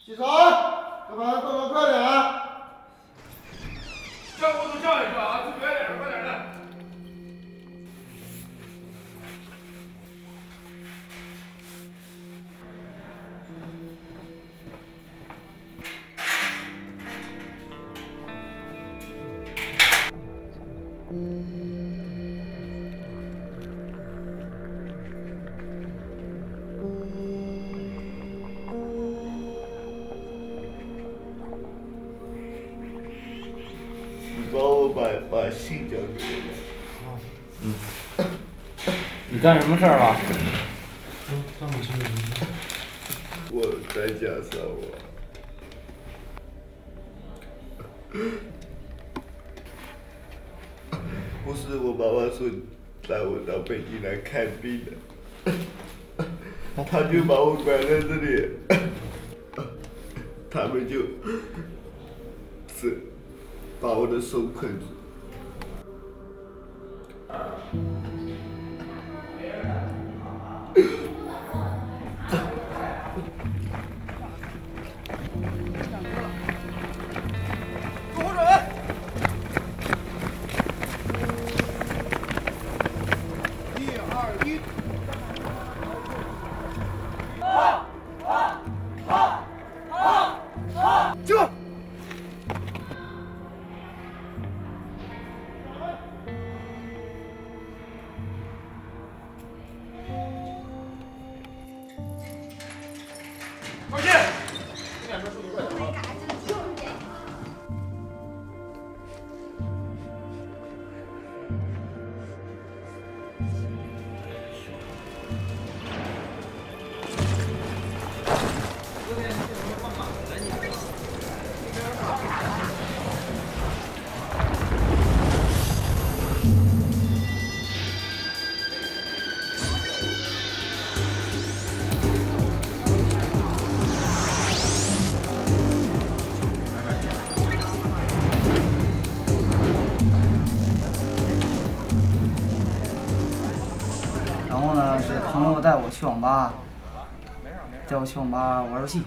起床，干嘛动作快点啊！叫我都叫一叫啊，快点的，快点的。 你帮我把信交给我。嗯。你干什么事儿了？我在家上网。不是我妈妈说带我到北京来看病的，他就把我关在这里，他们就是把我的手捆住。然后呢，是朋友带我去网吧，玩游戏，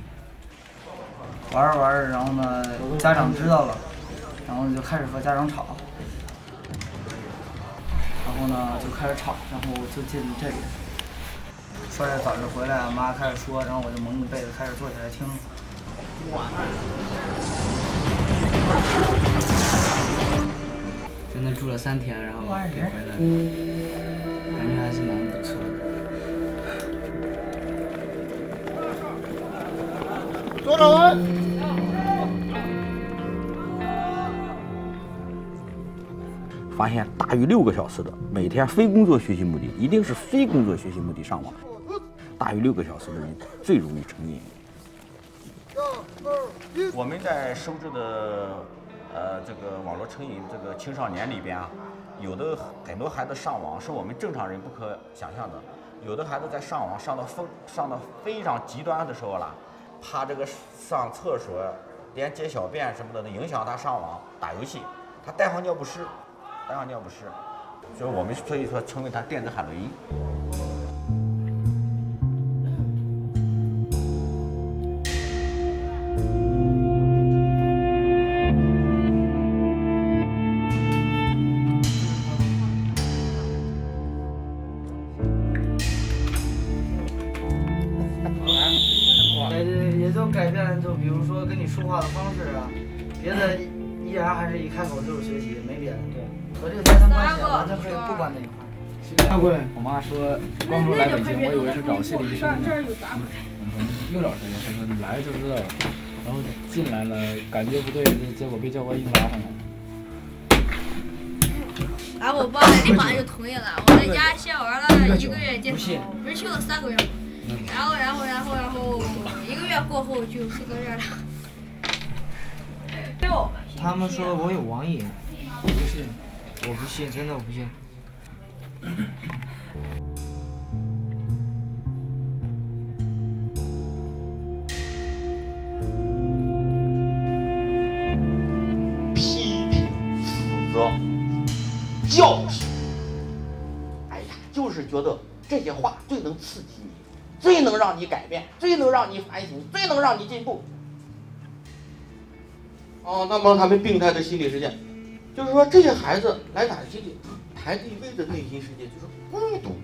玩着玩着，然后呢，家长知道了，然后就开始和家长吵，然后呢就开始吵，然后就进这里，说是早上回来，妈开始说，然后我就蒙着被子开始坐起来听。在那住了3天，然后回来，感觉还是蛮不错的。坐稳。发现大于6个小时的，每天非工作学习目的，一定是非工作学习目的上网，大于6个小时的人最容易成瘾。我们在收治的这个网络成瘾这个青少年里边啊，有的很多孩子上网是我们正常人不可想象的，有的孩子在上网上到非常极端的时候了，怕这个上厕所连解小便什么的影响他上网打游戏，他带上尿不湿，所以我们称为他电子海洛因。也就改变，就比如说跟你说话的方式啊，别的依然还是一开口就是学习，没别的。对，和这个家庭关系完全可以不关在一块儿。看过来，我妈说光说来北京，我以为是找心理医生呢。又找谁？她说你来就知道了。然后进来了，感觉不对，结果被教官一拉上来。然后我爸立马就同意了，我在家先玩了1个月电脑，不是去了3个月吗？然后1个月过后就4个月了。他们说我有网瘾，我不信，我不信，真的我不信。批评、指责、教训，哎呀，就是觉得这些话最能刺激你，最能让你改变，最能让你反省，最能让你进步。哦，那么他们病态的心理世界，就是说这些孩子来打基地，排第一位的内心世界就是孤独，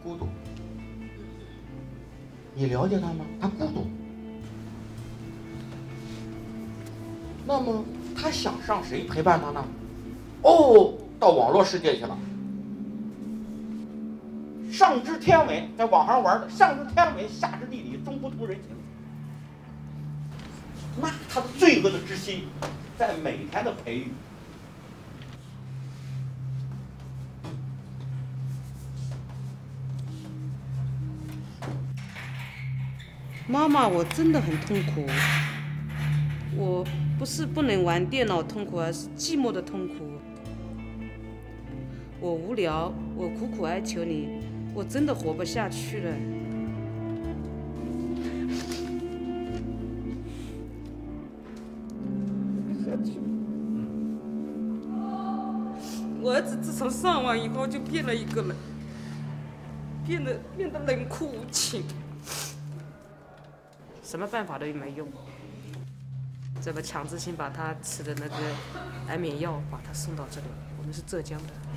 孤独。你了解他吗？他孤独。那么他想让谁陪伴他呢？哦，到网络世界去了。上知天文，在网上玩的，上知天文，下知地理，中不通人情。那他的罪恶的之心，在每天的培育。妈妈，我真的很痛苦。我不是不能玩电脑痛苦，而是寂寞的痛苦。我无聊，我苦苦哀求你，我真的活不下去了。我儿子自从上网以后就变了一个人，变得冷酷无情。什么办法都没用，这个强制性把他吃的那个安眠药把他送到这里。我们是浙江的。